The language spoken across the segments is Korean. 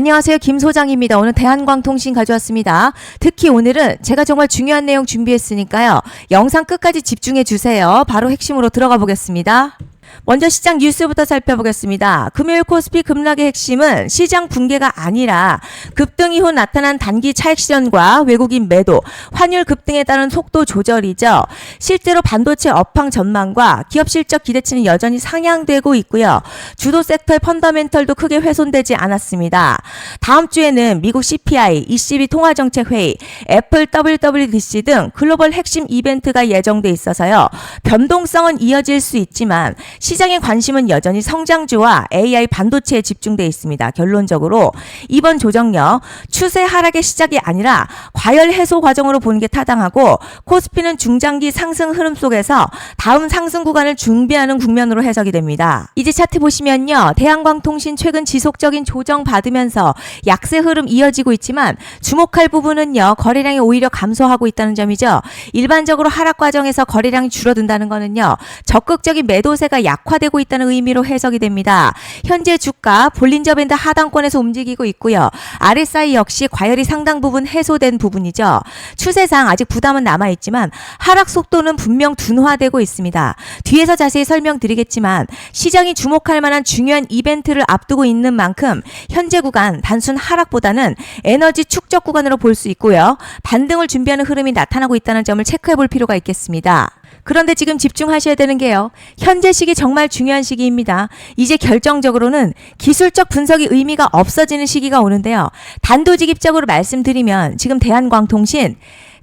안녕하세요. 김 소장입니다. 오늘 대한광통신 가져왔습니다. 특히 오늘은 제가 정말 중요한 내용 준비했으니까요. 영상 끝까지 집중해 주세요. 바로 핵심으로 들어가 보겠습니다. 먼저 시장 뉴스부터 살펴보겠습니다. 금요일 코스피 급락의 핵심은 시장 붕괴가 아니라 급등 이후 나타난 단기 차익 실현과 외국인 매도, 환율 급등에 따른 속도 조절이죠. 실제로 반도체 업황 전망과 기업 실적 기대치는 여전히 상향되고 있고요. 주도 섹터의 펀더멘털도 크게 훼손되지 않았습니다. 다음 주에는 미국 CPI, ECB 통화정책회의, 애플 WWDC 등 글로벌 핵심 이벤트가 예정돼 있어서요. 변동성은 이어질 수 있지만 시장의 관심은 여전히 성장주와 AI 반도체에 집중되어 있습니다. 결론적으로 이번 조정력 추세 하락의 시작이 아니라 과열 해소 과정으로 보는 게 타당하고 코스피는 중장기 상승 흐름 속에서 다음 상승 구간을 준비하는 국면으로 해석이 됩니다. 이제 차트 보시면요. 대한광통신 최근 지속적인 조정 받으면서 약세 흐름 이어지고 있지만 주목할 부분은요. 거래량이 오히려 감소하고 있다는 점이죠. 일반적으로 하락 과정에서 거래량이 줄어든다는 거는요. 적극적인 매도세가 약화되고 있다는 의미로 해석이 됩니다. 현재 주가 볼린저 밴드 하단권에서 움직이고 있고요. RSI 역시 과열이 상당 부분 해소된 부분이죠. 추세상 아직 부담은 남아있지만 하락 속도는 분명 둔화되고 있습니다. 뒤에서 자세히 설명드리겠지만 시장이 주목할 만한 중요한 이벤트를 앞두고 있는 만큼 현재 구간 단순 하락보다는 에너지 축적 구간으로 볼 수 있고요. 반등을 준비하는 흐름이 나타나고 있다는 점을 체크해 볼 필요가 있겠습니다. 그런데 지금 집중하셔야 되는 게요. 현재 시기 정말 중요한 시기입니다. 이제 결정적으로는 기술적 분석이 의미가 없어지는 시기가 오는데요. 단도직입적으로 말씀드리면 지금 대한광통신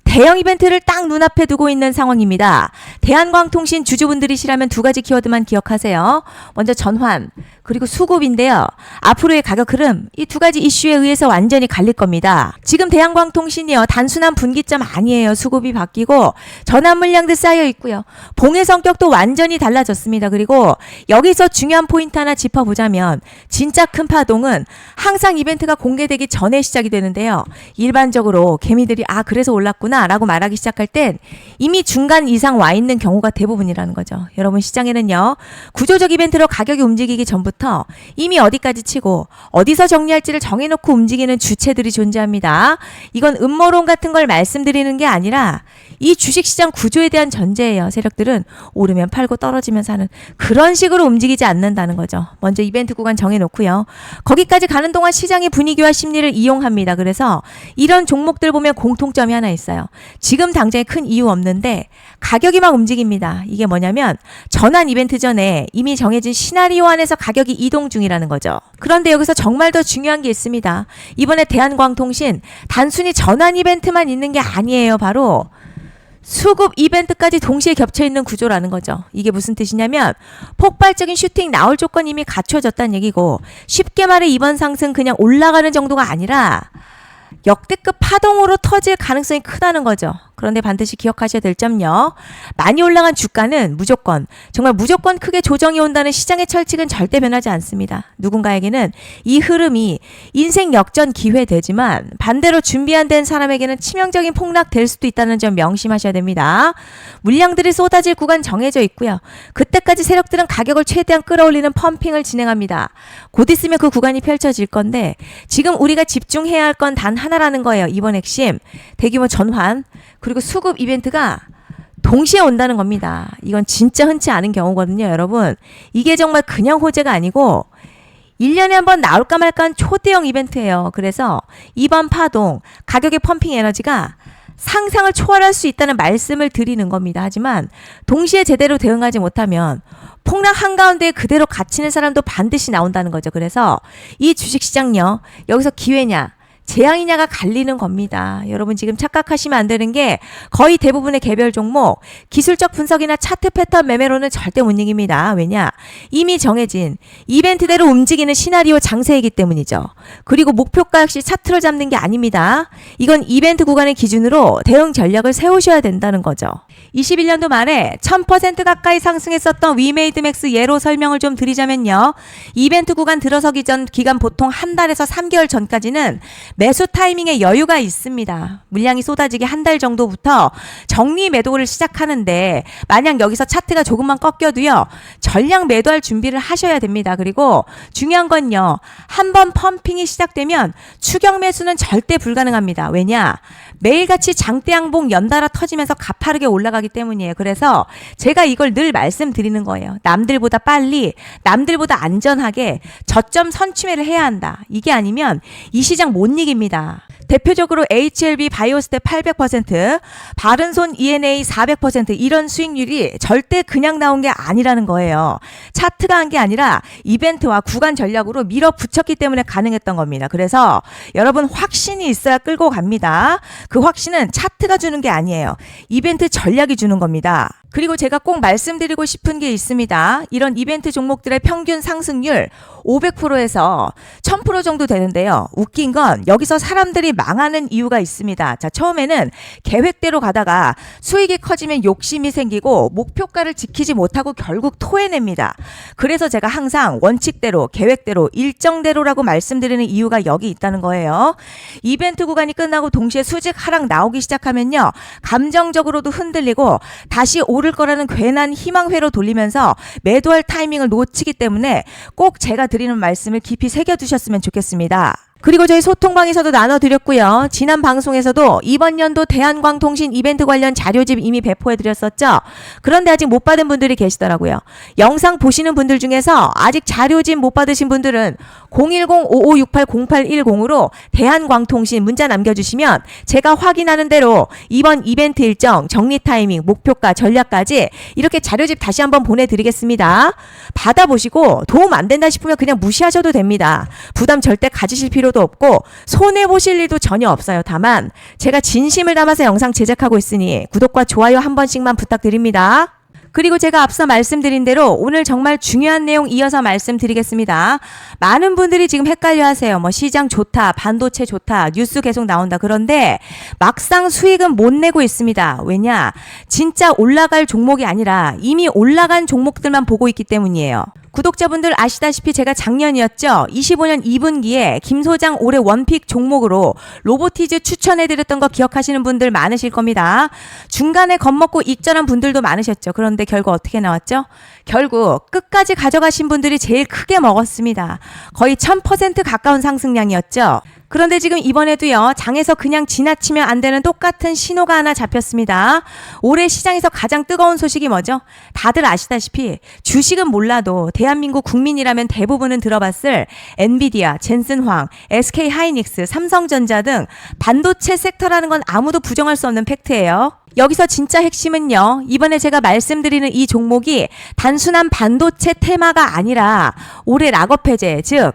대형 이벤트를 딱 눈앞에 두고 있는 상황입니다. 대한광통신 주주분들이시라면 두 가지 키워드만 기억하세요. 먼저 전환, 그리고 수급인데요. 앞으로의 가격 흐름, 이 두 가지 이슈에 의해서 완전히 갈릴 겁니다. 지금 대한광통신이요. 단순한 분기점 아니에요. 수급이 바뀌고 전환 물량도 쌓여 있고요. 봉의 성격도 완전히 달라졌습니다. 그리고 여기서 중요한 포인트 하나 짚어보자면 진짜 큰 파동은 항상 이벤트가 공개되기 전에 시작이 되는데요. 일반적으로 개미들이 그래서 올랐구나 라고 말하기 시작할 땐 이미 중간 이상 와 있는 경우가 대부분이라는 거죠. 여러분 시장에는요. 구조적 이벤트로 가격이 움직이기 전부터 이미 어디까지 치고 어디서 정리할지를 정해놓고 움직이는 주체들이 존재합니다. 이건 음모론 같은 걸 말씀드리는 게 아니라 이 주식시장 구조에 대한 전제예요. 세력들은 오르면 팔고 떨어지면 사는 그런 식으로 움직이지 않는다는 거죠. 먼저 이벤트 구간 정해놓고요. 거기까지 가는 동안 시장의 분위기와 심리를 이용합니다. 그래서 이런 종목들 보면 공통점이 하나 있어요. 지금 당장에 큰 이유 없는데 가격이 막 움직입니다. 이게 뭐냐면 전환 이벤트 전에 이미 정해진 시나리오 안에서 가격이 이동 중이라는 거죠. 그런데 여기서 정말 더 중요한 게 있습니다. 이번에 대한광통신 단순히 전환 이벤트만 있는 게 아니에요. 바로 수급 이벤트까지 동시에 겹쳐있는 구조라는 거죠. 이게 무슨 뜻이냐면 폭발적인 슈팅 나올 조건이 이미 갖춰졌다는 얘기고 쉽게 말해 이번 상승 그냥 올라가는 정도가 아니라 역대급 파동으로 터질 가능성이 크다는 거죠. 그런데 반드시 기억하셔야 될 점요. 많이 올라간 주가는 정말 무조건 크게 조정이 온다는 시장의 철칙은 절대 변하지 않습니다. 누군가에게는 이 흐름이 인생 역전 기회 되지만 반대로 준비 안 된 사람에게는 치명적인 폭락 될 수도 있다는 점 명심하셔야 됩니다. 물량들이 쏟아질 구간 정해져 있고요. 그때까지 세력들은 가격을 최대한 끌어올리는 펌핑을 진행합니다. 곧 있으면 그 구간이 펼쳐질 건데 지금 우리가 집중해야 할 건 단 하나라는 거예요. 이번 핵심 대규모 전환 그리고 수급 이벤트가 동시에 온다는 겁니다. 이건 진짜 흔치 않은 경우거든요. 여러분 이게 정말 그냥 호재가 아니고 1년에 한 번 나올까 말까 한 초대형 이벤트예요. 그래서 이번 파동 가격의 펌핑 에너지가 상상을 초월할 수 있다는 말씀을 드리는 겁니다. 하지만 동시에 제대로 대응하지 못하면 폭락 한가운데 그대로 갇히는 사람도 반드시 나온다는 거죠. 그래서 이 주식시장요. 여기서 기회냐 재앙이냐가 갈리는 겁니다. 여러분 지금 착각하시면 안 되는 게 거의 대부분의 개별 종목 기술적 분석이나 차트 패턴 매매로는 절대 못 이깁니다. 왜냐? 이미 정해진 이벤트대로 움직이는 시나리오 장세이기 때문이죠. 그리고 목표가 역시 차트를 잡는 게 아닙니다. 이건 이벤트 구간을 기준으로 대응 전략을 세우셔야 된다는 거죠. 21년도 말에 1000% 가까이 상승했었던 위메이드맥스 예로 설명을 좀 드리자면요. 이벤트 구간 들어서기 전 기간 보통 한 달에서 3개월 전까지는 매수 타이밍에 여유가 있습니다. 물량이 쏟아지기 한 달 정도부터 정리 매도를 시작하는데 만약 여기서 차트가 조금만 꺾여도요. 전량 매도할 준비를 하셔야 됩니다. 그리고 중요한 건요. 한번 펌핑이 시작되면 추격 매수는 절대 불가능합니다. 왜냐? 매일같이 장대양봉 연달아 터지면서 가파르게 올라가기 때문이에요. 그래서 제가 이걸 늘 말씀드리는 거예요. 남들보다 빨리, 남들보다 안전하게 저점 선취매를 해야 한다. 이게 아니면 이 시장 못 이깁니다. 대표적으로 HLB 바이오스텝 800%, 바른손 ENA 400% 이런 수익률이 절대 그냥 나온 게 아니라는 거예요. 차트가 한 게 아니라 이벤트와 구간 전략으로 밀어붙였기 때문에 가능했던 겁니다. 그래서 여러분 확신이 있어야 끌고 갑니다. 그 확신은 차트가 주는 게 아니에요. 이벤트 전략이 주는 겁니다. 그리고 제가 꼭 말씀드리고 싶은 게 있습니다. 이런 이벤트 종목들의 평균 상승률 500%에서 1000% 정도 되는데요. 웃긴 건 여기서 사람들이 망하는 이유가 있습니다. 자, 처음에는 계획대로 가다가 수익이 커지면 욕심이 생기고 목표가를 지키지 못하고 결국 토해냅니다. 그래서 제가 항상 원칙대로, 계획대로, 일정대로라고 말씀드리는 이유가 여기 있다는 거예요. 이벤트 구간이 끝나고 동시에 수직 하락 나오기 시작하면요. 감정적으로도 흔들리고 다시 오를 거라는 괜한 희망회로 돌리면서 매도할 타이밍을 놓치기 때문에 꼭 제가 드리는 말씀을 깊이 새겨두셨으면 좋겠습니다. 그리고 저희 소통방에서도 나눠드렸고요. 지난 방송에서도 이번 연도 대한광통신 이벤트 관련 자료집 이미 배포해드렸었죠. 그런데 아직 못 받은 분들이 계시더라고요. 영상 보시는 분들 중에서 아직 자료집 못 받으신 분들은 010-5568-0810으로 대한광통신 문자 남겨주시면 제가 확인하는 대로 이번 이벤트 일정, 정리 타이밍, 목표가, 전략까지 이렇게 자료집 다시 한번 보내드리겠습니다. 받아보시고 도움 안 된다 싶으면 그냥 무시하셔도 됩니다. 부담 절대 가지실 필요도 없고 손해보실 일도 전혀 없어요. 다만 제가 진심을 담아서 영상 제작하고 있으니 구독과 좋아요 한 번씩만 부탁드립니다. 그리고 제가 앞서 말씀드린 대로 오늘 정말 중요한 내용 이어서 말씀드리겠습니다. 많은 분들이 지금 헷갈려 하세요. 뭐 시장 좋다, 반도체 좋다, 뉴스 계속 나온다. 그런데 막상 수익은 못 내고 있습니다. 왜냐? 진짜 올라갈 종목이 아니라 이미 올라간 종목들만 보고 있기 때문이에요. 구독자분들 아시다시피 제가 작년이었죠. 25년 2분기에 김 소장 올해 원픽 종목으로 로보티즈 추천해드렸던 거 기억하시는 분들 많으실 겁니다. 중간에 겁먹고 익절한 분들도 많으셨죠. 그런데 결국 어떻게 나왔죠? 결국 끝까지 가져가신 분들이 제일 크게 먹었습니다. 거의 1000% 가까운 상승량이었죠. 그런데 지금 이번에도요. 장에서 그냥 지나치면 안 되는 똑같은 신호가 하나 잡혔습니다. 올해 시장에서 가장 뜨거운 소식이 뭐죠? 다들 아시다시피 주식은 몰라도 대한민국 국민이라면 대부분은 들어봤을 엔비디아, 젠슨황, SK하이닉스, 삼성전자 등 반도체 섹터라는 건 아무도 부정할 수 없는 팩트예요. 여기서 진짜 핵심은요. 이번에 제가 말씀드리는 이 종목이 단순한 반도체 테마가 아니라 올해 락업 해제, 즉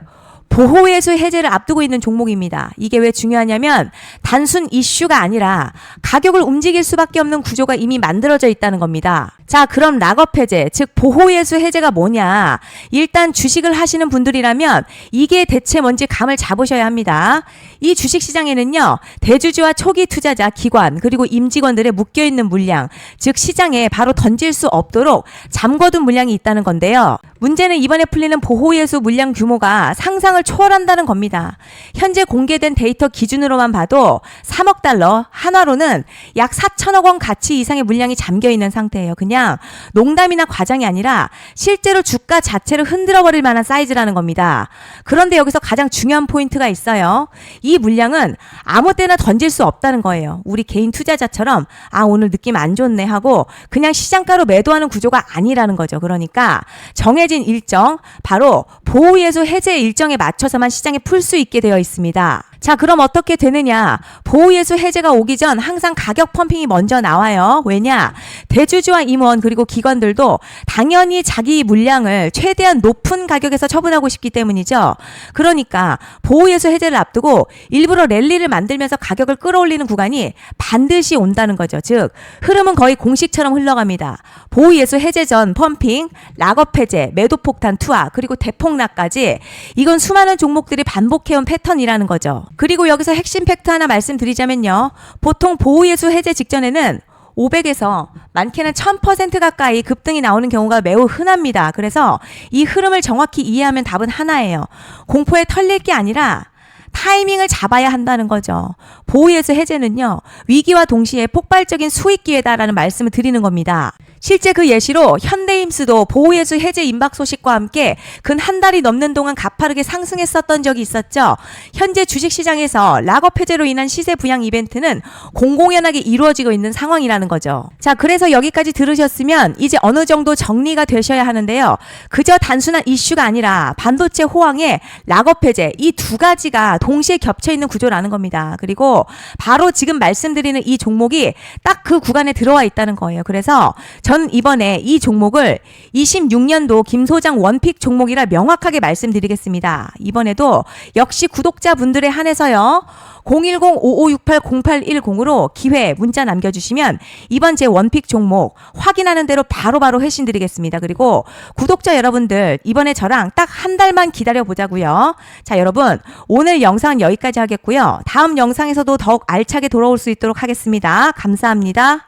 보호예수 해제를 앞두고 있는 종목입니다. 이게 왜 중요하냐면 단순 이슈가 아니라 가격을 움직일 수밖에 없는 구조가 이미 만들어져 있다는 겁니다. 자, 그럼 락업 해제, 즉 보호예수 해제가 뭐냐? 일단 주식을 하시는 분들이라면 이게 대체 뭔지 감을 잡으셔야 합니다. 이 주식시장에는요. 대주주와 초기 투자자, 기관, 그리고 임직원들의 묶여있는 물량, 즉 시장에 바로 던질 수 없도록 잠궈둔 물량이 있다는 건데요. 문제는 이번에 풀리는 보호예수 물량 규모가 상상을 초월한다는 겁니다. 현재 공개된 데이터 기준으로만 봐도 3억 달러, 한화로는 약 4천억 원 가치 이상의 물량이 잠겨있는 상태예요. 그냥 농담이나 과장이 아니라 실제로 주가 자체를 흔들어버릴 만한 사이즈라는 겁니다. 그런데 여기서 가장 중요한 포인트가 있어요. 이 물량은 아무 때나 던질 수 없다는 거예요. 우리 개인 투자자처럼 오늘 느낌 안 좋네 하고 그냥 시장가로 매도하는 구조가 아니라는 거죠. 그러니까 정해진 일정, 바로 보호예수 해제 일정에 맞춰서만 시장에 풀 수 있게 되어 있습니다. 자, 그럼 어떻게 되느냐? 보호예수 해제가 오기 전 항상 가격 펌핑이 먼저 나와요. 왜냐? 대주주와 임원 그리고 기관들도 당연히 자기 물량을 최대한 높은 가격에서 처분하고 싶기 때문이죠. 그러니까 보호예수 해제를 앞두고 일부러 랠리를 만들면서 가격을 끌어올리는 구간이 반드시 온다는 거죠. 즉 흐름은 거의 공식처럼 흘러갑니다. 보호예수 해제 전 펌핑, 락업 해제, 매도폭탄 투하, 그리고 대폭락까지 이건 수많은 종목들이 반복해온 패턴이라는 거죠. 그리고 여기서 핵심 팩트 하나 말씀드리자면요. 보통 보호예수 해제 직전에는 500에서 많게는 1000% 가까이 급등이 나오는 경우가 매우 흔합니다. 그래서 이 흐름을 정확히 이해하면 답은 하나예요. 공포에 털릴 게 아니라 타이밍을 잡아야 한다는 거죠. 보호예수 해제는요, 위기와 동시에 폭발적인 수익 기회다라는 말씀을 드리는 겁니다. 실제 그 예시로 현대임스도 보호예수 해제 임박 소식과 함께 근 한 달이 넘는 동안 가파르게 상승했었던 적이 있었죠. 현재 주식시장에서 락업 해제로 인한 시세 부양 이벤트는 공공연하게 이루어지고 있는 상황이라는 거죠. 자, 그래서 여기까지 들으셨으면 이제 어느 정도 정리가 되셔야 하는데요. 그저 단순한 이슈가 아니라 반도체 호황에 락업 해제, 이 두 가지가 동시에 겹쳐 있는 구조라는 겁니다. 그리고 바로 지금 말씀드리는 이 종목이 딱 그 구간에 들어와 있다는 거예요. 그래서 전 이번에 이 종목을 26년도 김 소장 원픽 종목이라 명확하게 말씀드리겠습니다. 이번에도 역시 구독자분들에 한해서요. 010-5568-0810으로 기회 문자 남겨주시면 이번 제 원픽 종목 확인하는 대로 바로바로 회신 드리겠습니다. 그리고 구독자 여러분들 이번에 저랑 딱 한 달만 기다려보자고요. 자, 여러분 오늘 영상은 여기까지 하겠고요. 다음 영상에서도 더욱 알차게 돌아올 수 있도록 하겠습니다. 감사합니다.